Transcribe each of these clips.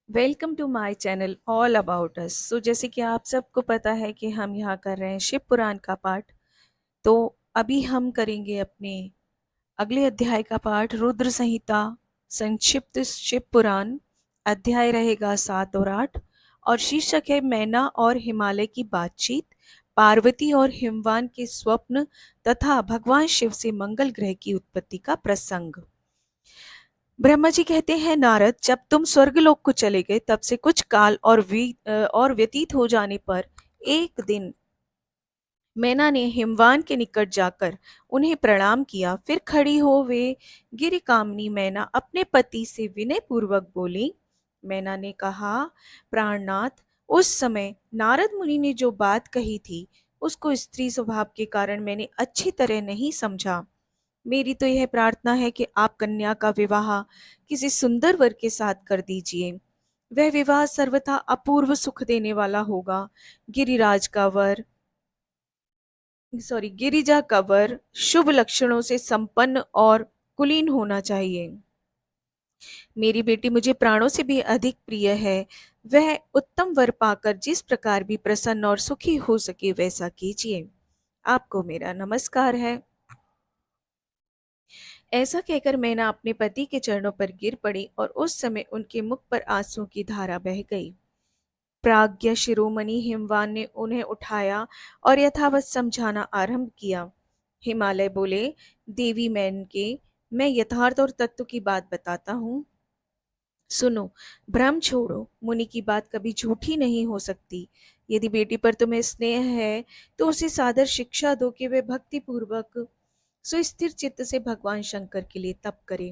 Welcome to my channel all about us. जैसे कि आप सबको पता है कि हम यहाँ कर रहे हैं शिव पुराण का पाठ। तो अभी हम करेंगे अपने अगले अध्याय का पाठ, रुद्र संहिता संक्षिप्त शिव पुराण। अध्याय रहेगा 7 और 8 और शीर्षक है मैना और हिमालय की बातचीत, पार्वती और हिमवान के स्वप्न तथा भगवान शिव से मंगल ग्रह की उत्पत्ति का प्रसंग। ब्रह्मा जी कहते हैं, नारद, जब तुम स्वर्गलोक को चले गए तब से कुछ काल और व्यतीत हो जाने पर एक दिन मैना ने हिमवान के निकट जाकर उन्हें प्रणाम किया। फिर खड़ी हो वे गिरि कामनी मैना अपने पति से विनय पूर्वक बोली। मैना ने कहा, प्राणनाथ, उस समय नारद मुनि ने जो बात कही थी उसको स्त्री स्वभाव के कारण मैंने अच्छी तरह नहीं समझा। मेरी तो यह प्रार्थना है कि आप कन्या का विवाह किसी सुंदर वर के साथ कर दीजिए। वह विवाह सर्वथा अपूर्व सुख देने वाला होगा। गिरिराज का वर गिरिजा का वर शुभ लक्षणों से संपन्न और कुलीन होना चाहिए। मेरी बेटी मुझे प्राणों से भी अधिक प्रिय है। वह उत्तम वर पाकर जिस प्रकार भी प्रसन्न और सुखी हो सके वैसा कीजिए। आपको मेरा नमस्कार है। ऐसा कहकर मैना अपने पति के चरणों पर गिर पड़ी और उस समय उनके मुख पर आंसुओं की धारा बह गई। प्राज्ञ शिरोमणि हिमवान ने उन्हें उठाया और यथावत समझाना आरंभ किया। हिमालय बोले, देवी मैन के, मैं यथार्थ और तत्व की बात बताता हूँ। सुनो, भ्रम छोड़ो। मुनि की बात कभी झूठी नहीं हो सकती। यदि बेटी पर तुम्हें स्नेह है तो उसे सादर शिक्षा दो कि वे भक्ति पूर्वक सुस्थिर चित्त से भगवान शंकर के लिए तप करे।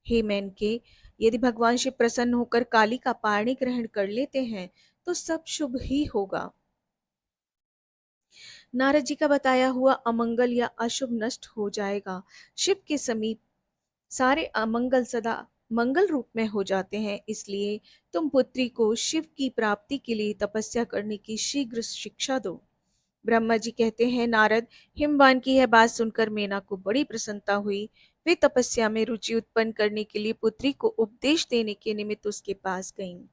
हे मेनके, यदि भगवान शिव प्रसन्न होकर काली का पाणी ग्रहण कर लेते हैं तो सब शुभ ही होगा। नारद जी का बताया हुआ अमंगल या अशुभ नष्ट हो जाएगा। शिव के समीप सारे अमंगल सदा मंगल रूप में हो जाते हैं। इसलिए तुम पुत्री को शिव की प्राप्ति के लिए तपस्या करने की शीघ्र शिक्षा दो। ब्रह्मा जी कहते हैं, नारद, हिमवान की यह बात सुनकर मेना को बड़ी प्रसन्नता हुई। वे तपस्या में रुचि उत्पन्न करने के लिए पुत्री को उपदेश देने के निमित्त उसके पास गईं।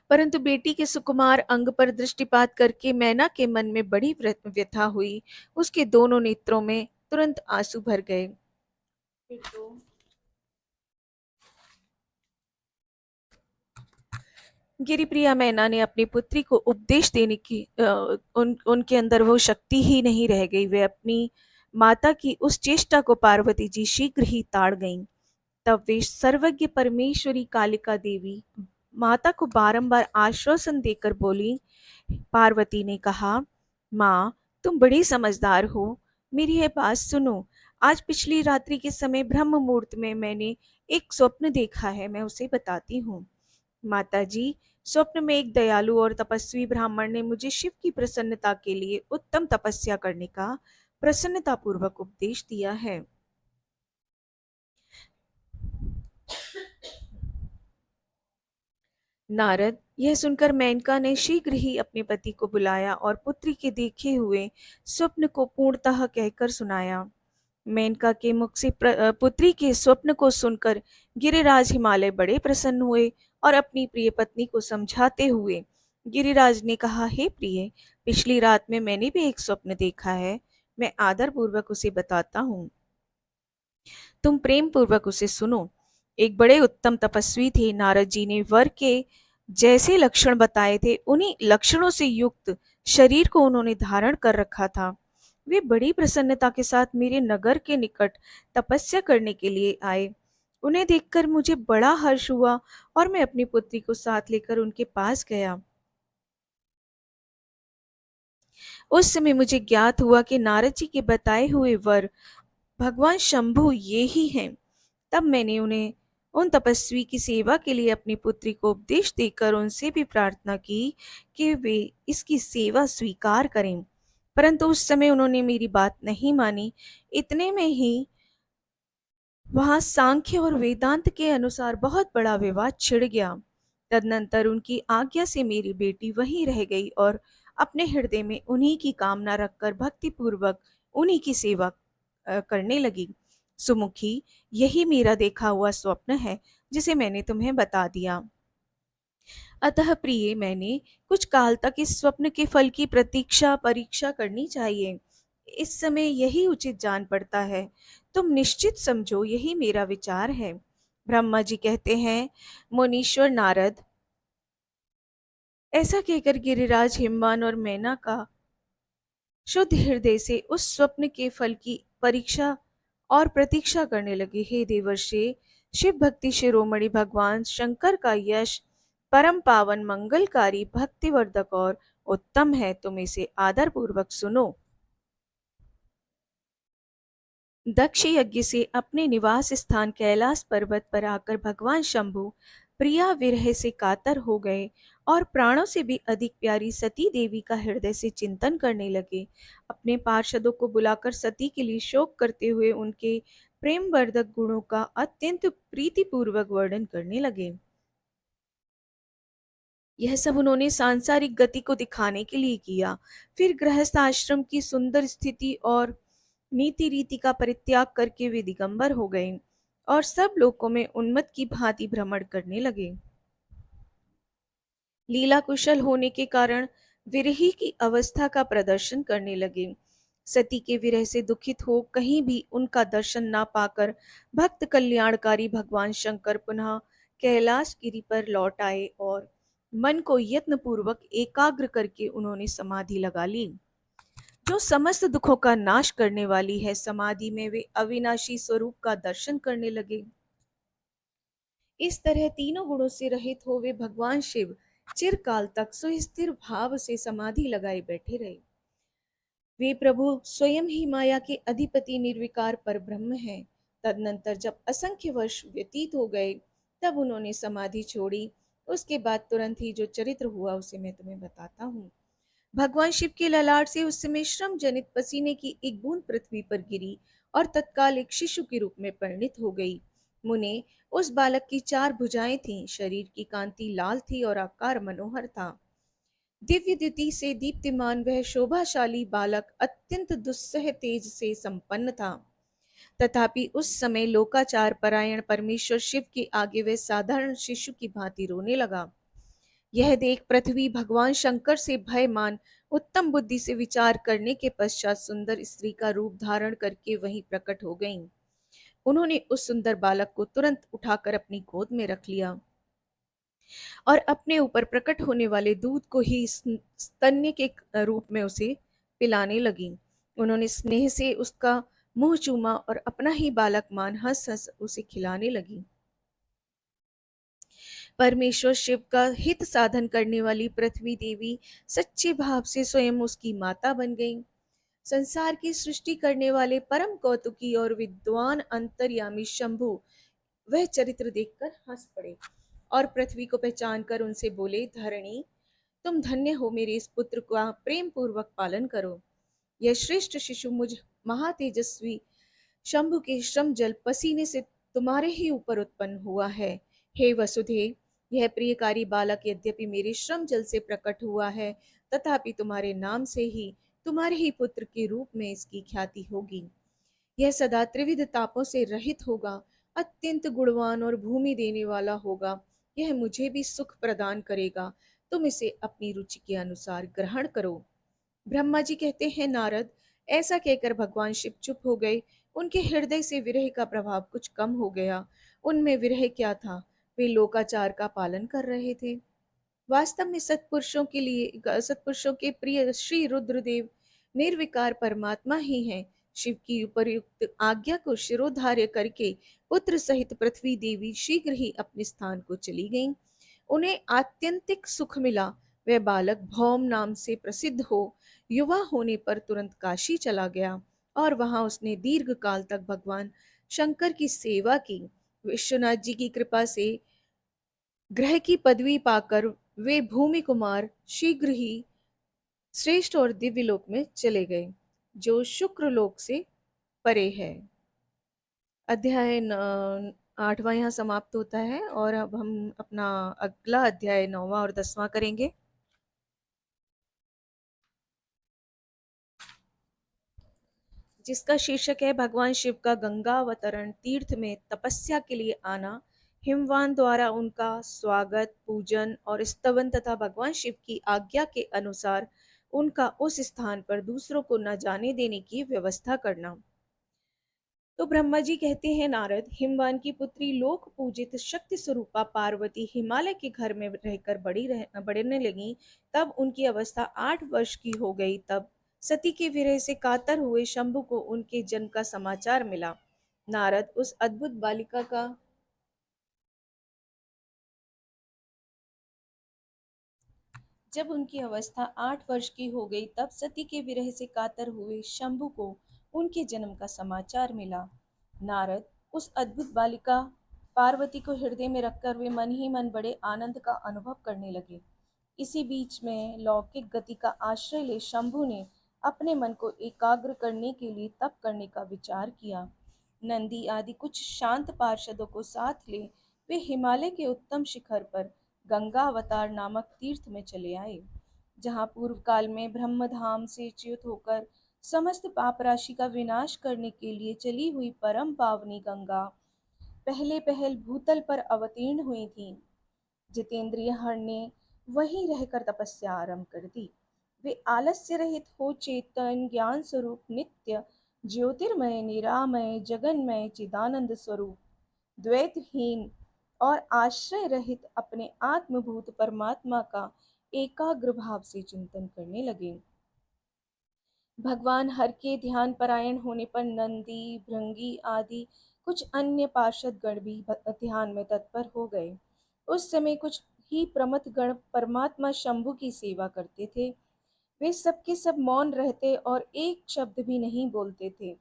परंतु बेटी के सुकुमार अंग पर दृष्टिपात करके मैना के मन में बड़ी व्यथा हुई। उसके दोनों नेत्रों में तुरंत आंसू भर गए। फिर तो गिरिप्रिया मैना ने अपनी पुत्री को उपदेश देने की उनके अंदर वो शक्ति ही नहीं रह गई। वे अपनी माता की उस चेष्टा को पार्वती जी शीघ्र ही ताड़ गईं। तब वे सर्वज्ञ परमेश्वरी कालिका देवी माता को बारंबार आश्वासन देकर बोली। पार्वती ने कहा, माँ, तुम बड़ी समझदार हो, मेरी यह बात सुनो। आज पिछली रात्रि के समय ब्रह्म मुहूर्त में मैंने एक स्वप्न देखा है, मैं उसे बताती हूँ। माताजी, स्वप्न में एक दयालु और तपस्वी ब्राह्मण ने मुझे शिव की प्रसन्नता के लिए उत्तम तपस्या करने का प्रसन्नता पूर्वक उपदेश दिया है। नारद, यह सुनकर मेनका ने शीघ्र ही अपने पति को बुलाया और पुत्री के देखे हुए स्वप्न को पूर्णतः कहकर सुनाया। मेनका के मुख से पुत्री के स्वप्न को सुनकर गिरिराज हिमालय बड़े प्रसन्न हुए और अपनी प्रिय पत्नी को समझाते हुए गिरिराज ने कहा, हे प्रिय, पिछली रात में मैंने भी एक स्वप्न देखा है। मैं आदर पूर्वक उसे बताता हूँ, तुम प्रेम पूर्वक उसे सुनो। एक बड़े उत्तम तपस्वी थे। नारद जी ने वर के जैसे लक्षण बताए थे उन्हीं लक्षणों से युक्त शरीर को उन्होंने धारण कर रखा था। वे बड़ी प्रसन्नता के साथ मेरे नगर के निकट तपस्या करने के लिए आए। उन्हें देखकर मुझे बड़ा हर्ष हुआ और मैं अपनी पुत्री को साथ लेकर उनके पास गया। उस समय मुझे ज्ञात हुआ कि नारद जी के बताए हुए वर भगवान शंभु ये ही हैं। तब मैंने उन्हें उन तपस्वी की सेवा के लिए अपनी पुत्री को उपदेश देकर उनसे भी प्रार्थना की कि वे इसकी सेवा स्वीकार करें, परंतु उस समय उन्होंने मेरी बात नहीं मानी। इतने में ही वहां सांख्य और वेदांत के अनुसार बहुत बड़ा विवाद छिड़ गया। तदनंतर उनकी आज्ञा से मेरी बेटी वहीं रह गई और अपने हृदय में उन्हीं की कामना रखकर भक्ति पूर्वक उन्हीं की सेवा करने लगी। सुमुखी, यही मेरा देखा हुआ स्वप्न है जिसे मैंने तुम्हें बता दिया। अतः प्रिय, मैंने कुछ काल तक इस स्वप्न के फल की प्रतीक्षा परीक्षा करनी चाहिए। इस समय यही उचित जान पड़ता है। तुम निश्चित समझो, यही मेरा विचार है। ब्रह्मा जी कहते हैं, मुनीश्वर नारद, ऐसा कहकर गिरिराज हिमवान और मैना का शुद्ध हृदय से उस स्वप्न के फल की परीक्षा और प्रतीक्षा करने लगे। हे देवर्षि, शिव भक्ति शिरोमणि भगवान शंकर का यश परम पावन मंगलकारी भक्तिवर्धक और उत्तम है। तुम इसे आदर पूर्वक सुनो। दक्ष यज्ञ से अपने निवास स्थान कैलाश पर्वत पर आकर भगवान शंभु प्रिया विरह से कातर हो गए और प्राणों से भी अधिक प्यारी सती देवी का हृदय से चिंतन करने लगे। अपने पार्षदों को बुलाकर सती के लिए शोक करते हुए उनके प्रेमवर्धक गुणों का अत्यंत प्रीतिपूर्वक वर्णन करने लगे। यह सब उन्होंने सांसारिक गति को दिखाने के लिए किया। फिर गृहस्थ आश्रम की सुंदर स्थिति और नीति रीति का परित्याग करके वे दिगंबर हो गए और सब लोकों में उन्मत्त की भांति भ्रमण करने लगे। लीला कुशल होने के कारण विरही की अवस्था का प्रदर्शन करने लगे। सती के विरह से दुखित हो कहीं भी उनका दर्शन ना पाकर भक्त कल्याणकारी भगवान शंकर पुनः कैलाश गिरी पर लौट आए और मन को यत्न पूर्वक एकाग्र करके उन्होंने समाधि लगा ली, जो समस्त दुखों का नाश करने वाली है। समाधि में वे अविनाशी स्वरूप का दर्शन करने लगे। इस तरह तीनों गुणों से रहित हो वे भगवान शिव चिरकाल तक सुस्थिर भाव से समाधि लगाए बैठे रहे। वे प्रभु स्वयं ही माया के अधिपति निर्विकार पर ब्रह्म हैं। तदनंतर जब असंख्य वर्ष व्यतीत हो गए, तब उन्होंने समाधि छोड़ी। उसके बाद तुरंत ही जो चरित्र हुआ उसे मैं तुम्हें बताता हूँ। भगवान शिव के ललाट से उस समय श्रम जनित पसीने की एक बूंद पृथ्वी पर गिरी और तत्काल एक शिशु के रूप में परिणित हो गई। मुने, उस बालक की 4 भुजाएं थीं, शरीर की कांति लाल थी और आकार मनोहर था। दिव्य द्युति से दीप्तिमान वह शोभाशाली बालक अत्यंत दुस्सह तेज से संपन्न था। तथापि उस समय लोकाचार परायण परमेश्वर शिव के आगे वह साधारण शिशु की भांति रोने लगा। यह देख पृथ्वी भगवान शंकर से भय मान उत्तम बुद्धि से विचार करने के पश्चात सुंदर स्त्री का रूप धारण करके वहीं प्रकट हो गईं। उन्होंने उस सुंदर बालक को तुरंत उठाकर अपनी गोद में रख लिया और अपने ऊपर प्रकट होने वाले दूध को ही स्तन्य के रूप में उसे पिलाने लगी। उन्होंने स्नेह से उसका मुंह चूमा और अपना ही बालक मान हंस हंस उसे खिलाने लगी। परमेश्वर शिव का हित साधन करने वाली पृथ्वी देवी सच्चे भाव से स्वयं उसकी माता बन गई। संसार की सृष्टि करने वाले परम कौतुकी और विद्वान अंतर्यामी शंभु वह चरित्र देखकर हंस पड़े और पृथ्वी को पहचान कर उनसे बोले, धरणी, तुम धन्य हो, मेरे इस पुत्र का प्रेम पूर्वक पालन करो। यह श्रेष्ठ शिशु मुझ महातेजस्वी शंभु के श्रम जल पसीने से तुम्हारे ही ऊपर उत्पन्न हुआ है। हे वसुधे, यह प्रियकारी बालक यद्यपि मेरे श्रम जल से प्रकट हुआ है, तथापि तुम्हारे नाम से ही तुम्हारे ही पुत्र के रूप में इसकी ख्याति होगी। यह सदा त्रिविध तापों से रहित होगा, अत्यंत गुणवान और भूमि देने वाला होगा। यह मुझे भी सुख प्रदान करेगा। तुम इसे अपनी रुचि के अनुसार ग्रहण करो। ब्रह्मा जी कहते हैं, नारद, ऐसा कहकर भगवान शिव चुप हो गए। उनके हृदय से विरह का प्रभाव कुछ कम हो गया। उनमें विरह क्या था, वे लोकाचार का पालन कर रहे थे। वास्तव में सत्पुरुषों के प्रिय श्री रुद्रदेव निर्विकार परमात्मा ही हैं। शिव की उपयुक्त आज्ञा को शिरोधार्य करके पुत्र सहित पृथ्वी देवी शीघ्र ही अपने स्थान को चली गईं। उन्हें आत्यंतिक सुख मिला। वह बालक भौम नाम से प्रसिद्ध हो युवा होने पर तुरंत काशी चला गया और वहां उसने दीर्घ काल तक भगवान शंकर की सेवा की। विश्वनाथ जी की कृपा से ग्रह की पदवी पाकर वे भूमि कुमार शीघ्र ही श्रेष्ठ और दिव्य लोक में चले गए, जो शुक्र लोक से परे है। अध्याय 8वां यहाँ समाप्त होता है और अब हम अपना अगला अध्याय 9वां और 10वां करेंगे। जिसका शीर्षक है भगवान शिव का गंगा अवतरण तीर्थ में तपस्या के लिए आना। हिमवान द्वारा उनका स्वागत, पूजन और स्तवन तथा भगवान शिव की आज्ञा के अनुसार उनका उस स्थान पर दूसरों को न जाने देने की व्यवस्था करना। तो ब्रह्मा जी कहते हैं, नारद, हिमवान की पुत्री लोक पूजित शक्ति स्वरूपा पार्वती हिमालय के घर में रहकर बढ़ने लगी। तब उनकी अवस्था 8 वर्ष की हो गई। तब सती के विरह से कातर हुए शंभु को उनके जन्म का समाचार मिला। नारद, उस अद्भुत बालिका का जब उनकी अवस्था 8 वर्ष की हो गई, तब सती के विरह से कातर हुए शंभु को उनके जन्म का समाचार मिला। नारद, उस अद्भुत बालिका पार्वती को हृदय में रखकर वे मन ही मन बड़े आनंद का अनुभव करने लगे। इसी बीच में लौकिक गति का आश्रय ले शंभु ने अपने मन को एकाग्र करने के लिए तप करने का विचार किया। नंदी आदि कुछ शांत पार्षदों को साथ ले वे हिमालय के उत्तम शिखर पर गंगा अवतार नामक तीर्थ में चले आए, जहाँ पूर्व काल में ब्रह्मधाम से च्युत होकर समस्त पाप राशि का विनाश करने के लिए चली हुई परम पावनी गंगा पहले पहल भूतल पर अवतीर्ण हुई थी। जितेंद्रिय हर ने वहीं रहकर तपस्या आरंभ कर दी। वे आलस्य रहित हो चेतन ज्ञान स्वरूप नित्य ज्योतिर्मय निरामय जगन्मय चिदानंद स्वरूप द्वैतहीन और आश्रय रहित अपने आत्मभूत परमात्मा का एकाग्र भाव से चिंतन करने लगे। भगवान हर के ध्यान परायण होने पर नंदी, भृंगी आदि कुछ अन्य पार्षद गण भी ध्यान में तत्पर हो गए। उस समय कुछ ही प्रमथ गण परमात्मा शंभु की सेवा करते थे। वे सब के सब मौन रहते और एक शब्द भी नहीं बोलते थे।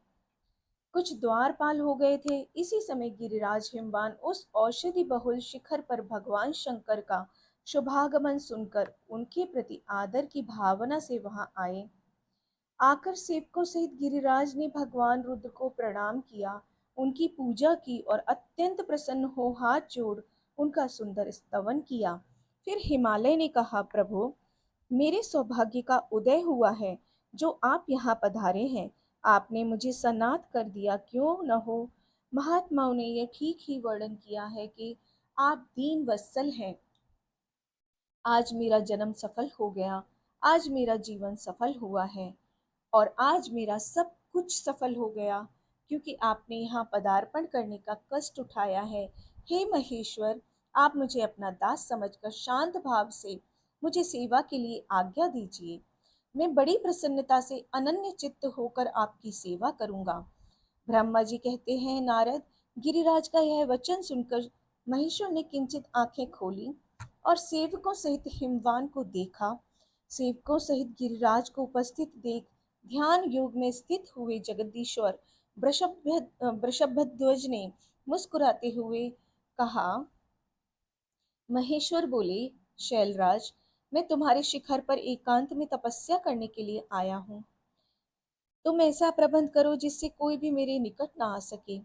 कुछ द्वारपाल हो गए थे। इसी समय गिरिराज हिमवान उस औषधि बहुल शिखर पर भगवान शंकर का शुभागमन सुनकर उनके प्रति आदर की भावना से वहां आए। आकर सेवकों सहित गिरिराज ने भगवान रुद्र को प्रणाम किया, उनकी पूजा की और अत्यंत प्रसन्न हो हाथ जोड़ उनका सुंदर स्तवन किया। फिर हिमालय ने कहा, प्रभु, मेरे सौभाग्य का उदय हुआ है जो आप यहाँ पधारे हैं। आपने मुझे सनाथ कर दिया, क्यों न हो। महात्माओं ने यह ठीक ही वर्णन किया है कि आप दीन वत्सल हैं। आज मेरा जन्म सफल हो गया, आज मेरा जीवन सफल हुआ है और आज मेरा सब कुछ सफल हो गया, क्योंकि आपने यहाँ पदार्पण करने का कष्ट उठाया है। हे महेश्वर, आप मुझे अपना दास समझकर शांत भाव से मुझे सेवा के लिए आज्ञा दीजिए। मैं बड़ी प्रसन्नता से अनन्य चित्त होकर आपकी सेवा करूंगा। ब्रह्मा जी कहते हैं, नारद, गिरिराज का यह वचन सुनकर महेश्वर ने किंचित आंखें खोली और सेवकों सहित हिमवान को देखा। सेवकों सहित गिरिराज को उपस्थित देख ध्यान योग में स्थित हुए जगदीश्वर वृषभध्वज ने मुस्कुराते हुए कहा, महेश्वर बोले, शैलराज, मैं तुम्हारे शिखर पर एकांत में तपस्या करने के लिए आया हूँ। तुम ऐसा प्रबंध करो जिससे कोई भी मेरे निकट ना आ सके।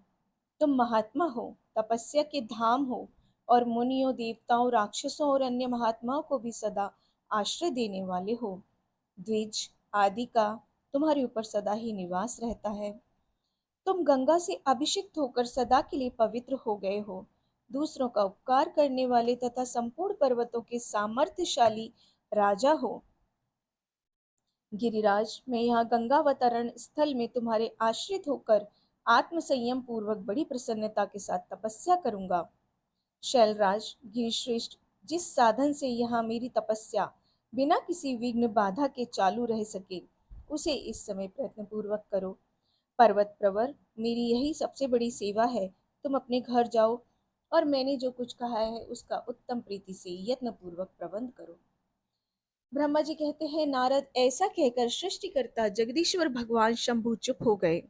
तुम महात्मा हो, तपस्या के धाम हो और मुनियों, देवताओं, राक्षसों और अन्य महात्माओं को भी सदा आश्रय देने वाले हो। द्विज आदि का तुम्हारे ऊपर सदा ही निवास रहता है। तुम गंगा से अभिषिक्त होकर सदा के लिए पवित्र हो गए हो। दूसरों का उपकार करने वाले तथा संपूर्ण पर्वतों के सामर्थ्यशाली राजा हो। गिरिराज, मैं यहाँ गंगावतरण स्थल में तुम्हारे आश्रित होकर आत्म संयम पूर्वक बड़ी प्रसन्नता के साथ तपस्या करूंगा। शैलराज, गिरिश्रेष्ठ, जिस साधन से यहाँ मेरी तपस्या बिना किसी विघ्न बाधा के चालू रह सके, उसे इस समय प्रयत्न पूर्वक करो। पर्वत प्रवर, मेरी यही सबसे बड़ी सेवा है। तुम अपने घर जाओ और मैंने जो कुछ कहा है उसका उत्तम प्रीति से यत्न पूर्वक प्रबंध करो। ब्रह्मा जी कहते हैं, नारद, ऐसा कहकर सृष्टिकर्ता जगदीश्वर भगवान शंभु चुप हो गए।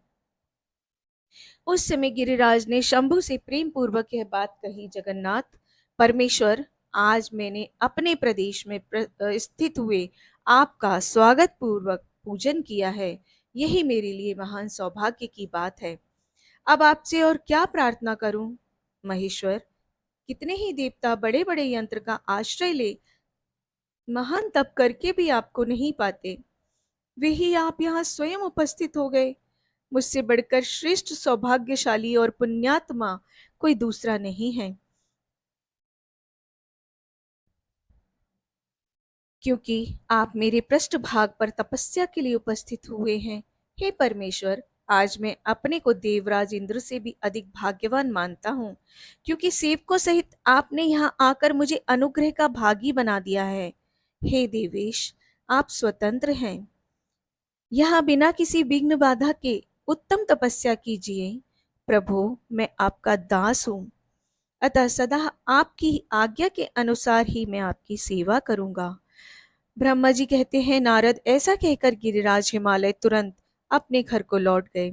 उस समय गिरिराज ने शंभु से प्रेम पूर्वक यह बात कही, जगन्नाथ, परमेश्वर, आज मैंने अपने प्रदेश में स्थित हुए आपका स्वागत पूर्वक पूजन किया है। यही मेरे लिए महान सौभाग्य की बात है। अब आपसे और क्या प्रार्थना करूं? महेश्वर, कितने ही देवता बड़े बड़े यंत्र का आश्रय ले महान तप करके भी आपको नहीं पाते। वे ही आप यहाँ स्वयं उपस्थित हो गए। मुझसे बढ़कर श्रेष्ठ सौभाग्यशाली और पुण्यात्मा कोई दूसरा नहीं है। क्योंकि आप मेरे पृष्ठभाग पर तपस्या के लिए उपस्थित हुए हैं। हे परमेश्वर, आज मैं अपने को देवराज इंद्र से भी अधिक भाग्यवान मानता हूँ, क्योंकि सेवकों सहित आपने यहाँ आकर मुझे अनुग्रह का भागी बना दिया है। हे देवेश, आप स्वतंत्र हैं। यहाँ बिना किसी विघ्न बाधा के उत्तम तपस्या कीजिए। प्रभु, मैं आपका दास हूँ, अतः सदा आपकी आज्ञा के अनुसार ही मैं आपकी सेवा करूंगा। ब्रह्मा जी कहते हैं, नारद ऐसा कहकर गिरिराज हिमालय तुरंत अपने घर को लौट गए।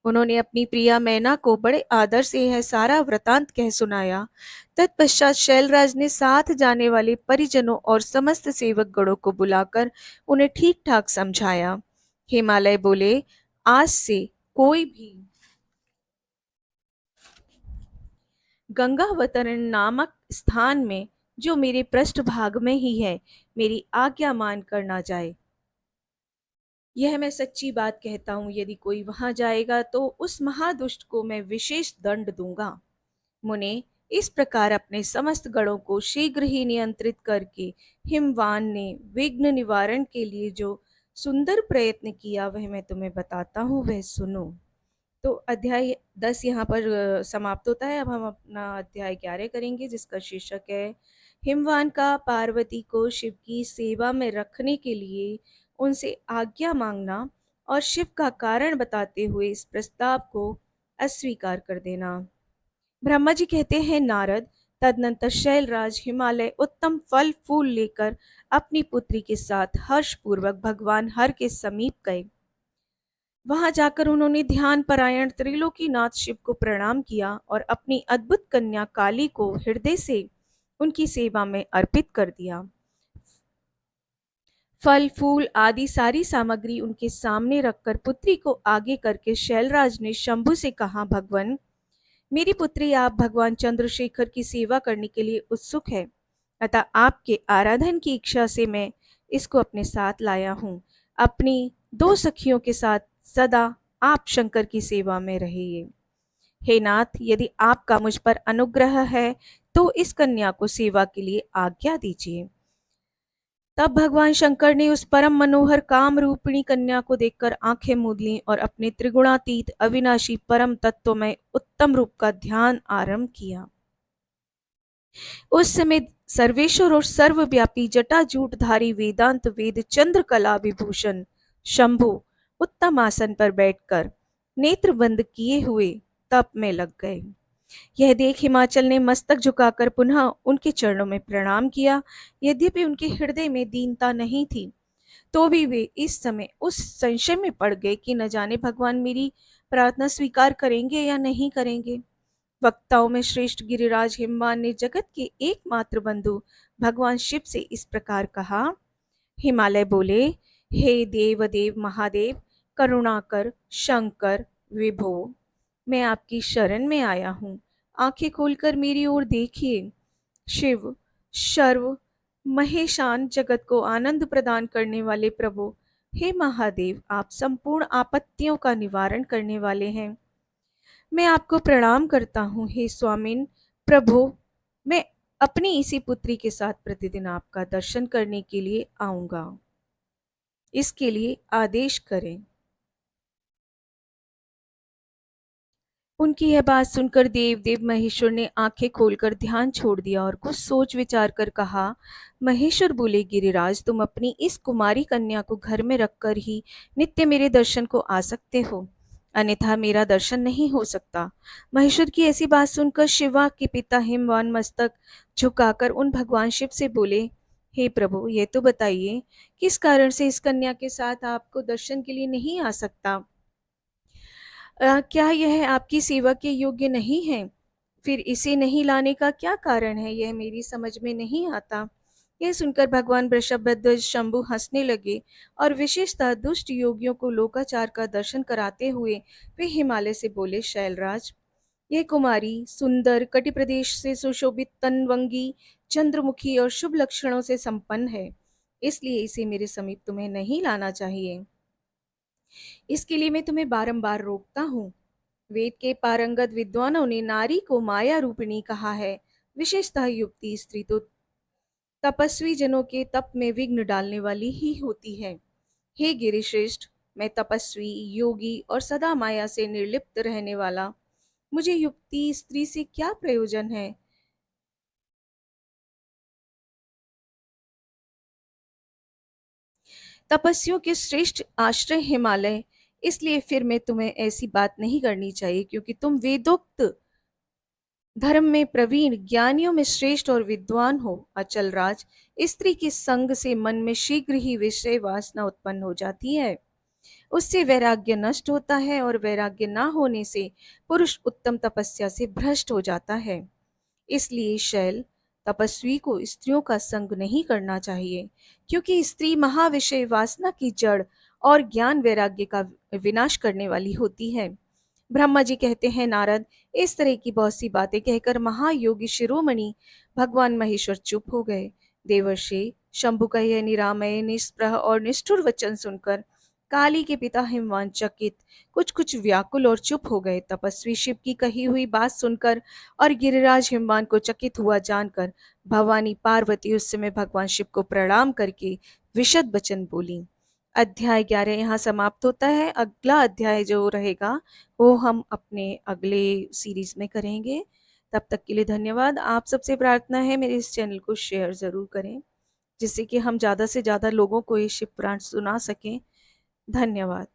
उन्होंने अपनी प्रिया मैना को बड़े आदर से यह सारा वृतांत कह सुनाया। तत्पश्चात शैलराज ने साथ जाने वाले परिजनों और समस्त सेवक गणों को बुलाकर उन्हें ठीक ठाक समझाया। हिमालय बोले, आज से कोई भी गंगावतरण नामक स्थान में, जो मेरे पृष्ठभाग में ही है, मेरी आज्ञा मान कर ना जाए। यह मैं सच्ची बात कहता हूँ, यदि कोई वहां जाएगा तो उस महादुष्ट को मैं विशेष दंड दूंगा। मुने इस प्रकार अपने समस्त गणों को शीघ्र ही नियंत्रित करके हिमवान ने विघ्न निवारण के लिए जो सुंदर प्रयत्न किया, वह मैं तुम्हें बताता हूँ, वह सुनो। तो अध्याय 10 यहाँ पर समाप्त होता है। अब हम अपना अध्याय 11 करेंगे, जिसका शीर्षक है हिमवान का पार्वती को शिव की सेवा में रखने के लिए उनसे आज्ञा मांगना और शिव का कारण बताते हुए इस प्रस्ताव को अस्वीकार कर देना। ब्रह्मा जी कहते हैं, नारद, तदनंतर शैलराज हिमालय उत्तम फल फूल लेकर अपनी पुत्री के साथ हर्षपूर्वक भगवान हर के समीप गए। वहां जाकर उन्होंने ध्यान परायण त्रिलोकीनाथ शिव को प्रणाम किया और अपनी अद्भुत कन्या काली को हृदय से उनकी सेवा में अर्पित कर दिया। फल फूल आदि सारी सामग्री उनके सामने रखकर पुत्री को आगे करके शैलराज ने शंभु से कहा, भगवान, मेरी पुत्री आप भगवान चंद्रशेखर की सेवा करने के लिए उत्सुक है, अतः आपके आराधन की इच्छा से मैं इसको अपने साथ लाया हूँ। अपनी दो सखियों के साथ सदा आप शंकर की सेवा में रहिए। हे नाथ, यदि आपका मुझ पर अनुग्रह है तो इस कन्या को सेवा के लिए आज्ञा दीजिए। तब भगवान शंकर ने उस परम मनोहर काम रूपिणी कन्या को देखकर आंखें मूंद लीं और अपने त्रिगुणातीत अविनाशी परम तत्व में उत्तम रूप का ध्यान आरंभ किया। उस समय सर्वेश्वर और सर्वव्यापी जटाजूटधारी वेदांत वेद चंद्रकला विभूषण शंभु उत्तम आसन पर बैठकर नेत्र बंद किए हुए तप में लग गए। यह देख हिमाचल ने मस्तक झुकाकर पुनः उनके चरणों में प्रणाम किया। यद्यपि उनके हृदय में दीनता नहीं थी, तो भी वे इस समय उस संशय में पड़ गए कि न जाने भगवान मेरी प्रार्थना स्वीकार करेंगे या नहीं करेंगे। वक्ताओं में श्रेष्ठ गिरिराज हिमवान ने जगत के एकमात्र बंधु भगवान शिव से इस प्रकार कहा। हिमालय बोले, हे देव देव महादेव, करुणाकर शंकर विभो, मैं आपकी शरण में आया हूँ। आंखें खोलकर मेरी ओर देखिए। शिव, सर्व महेशान, जगत को आनंद प्रदान करने वाले प्रभु, हे महादेव, आप संपूर्ण आपत्तियों का निवारण करने वाले हैं। मैं आपको प्रणाम करता हूँ। हे स्वामिन प्रभु, मैं अपनी इसी पुत्री के साथ प्रतिदिन आपका दर्शन करने के लिए आऊंगा, इसके लिए आदेश करें। उनकी यह बात सुनकर देव देव महेश्वर ने आंखें खोलकर ध्यान छोड़ दिया और कुछ सोच विचार कर कहा। महेश्वर बोले, गिरिराज, तुम अपनी इस कुमारी कन्या को घर में रखकर ही नित्य मेरे दर्शन को आ सकते हो, अन्यथा मेरा दर्शन नहीं हो सकता। महेश्वर की ऐसी बात सुनकर शिवा के पिता हिमवान मस्तक झुकाकर उन भगवान शिव से बोले, हे प्रभु, ये तो बताइए किस कारण से इस कन्या के साथ आपको दर्शन के लिए नहीं आ सकता? क्या यह आपकी सेवा के योग्य नहीं है? फिर इसे नहीं लाने का क्या कारण है, यह मेरी समझ में नहीं आता। यह सुनकर भगवान वृषभध्वज शंभु हंसने लगे और विशेषतः दुष्ट योगियों को लोकाचार का दर्शन कराते हुए वे हिमालय से बोले, शैलराज, यह कुमारी सुंदर कटि प्रदेश से सुशोभित तनवंगी चंद्रमुखी और शुभ लक्षणों से संपन्न है, इसलिए इसे मेरे समीप तुम्हें नहीं लाना चाहिए। इसके लिए मैं तुम्हें बारंबार रोकता हूँ। वेद के पारंगत विद्वानों ने नारी को माया रूपिणी कहा है। विशेषतः युक्ति स्त्री तो तपस्वी जनों के तप में विघ्न डालने वाली ही होती है। हे गिरिश्रेष्ठ, मैं तपस्वी, योगी और सदा माया से निर्लिप्त रहने वाला, मुझे युक्ति स्त्री से क्या प्रयोजन है? तपस्वियों के श्रेष्ठ आश्रय हिमालय, इसलिए फिर मैं तुम्हें ऐसी बात नहीं करनी चाहिए, क्योंकि तुम वेदोक्त धर्म में प्रवीण, ज्ञानियों में श्रेष्ठ और विद्वान हो। अचल राज, स्त्री के संग से मन में शीघ्र ही विषय वासना उत्पन्न हो जाती है। उससे वैराग्य नष्ट होता है और वैराग्य ना होने से पुरुष उत्तम तपस्या से भ्रष्ट हो जाता है। इसलिए शैल, तपस्वी को स्त्रियों का संग नहीं करना चाहिए, क्योंकि स्त्री महाविषय वासना की जड़ और ज्ञान वैराग्य का विनाश करने वाली होती है। ब्रह्मा जी कहते हैं, नारद, इस तरह की बहुत सी बातें कहकर महायोगी शिरोमणि भगवान महेश्वर चुप हो गए। देवर्षि शंभु का यह निरामय, निष्प्रह और निष्ठुर वचन सुनकर काली के पिता हिमवान चकित, कुछ कुछ व्याकुल और चुप हो गए। तपस्वी शिव की कही हुई बात सुनकर और गिरिराज हिमवान को चकित हुआ जानकर भवानी पार्वती उस समय भगवान शिव को प्रणाम करके विशद वचन बोली। अध्याय 11 यहाँ समाप्त होता है। अगला अध्याय जो रहेगा वो हम अपने अगले सीरीज में करेंगे। तब तक के लिए धन्यवाद। आप सबसे प्रार्थना है मेरे इस चैनल को शेयर ज़रूर करें, जिससे कि हम ज़्यादा से ज़्यादा लोगों को ये शिव पुराण सुना सकें। धन्यवाद।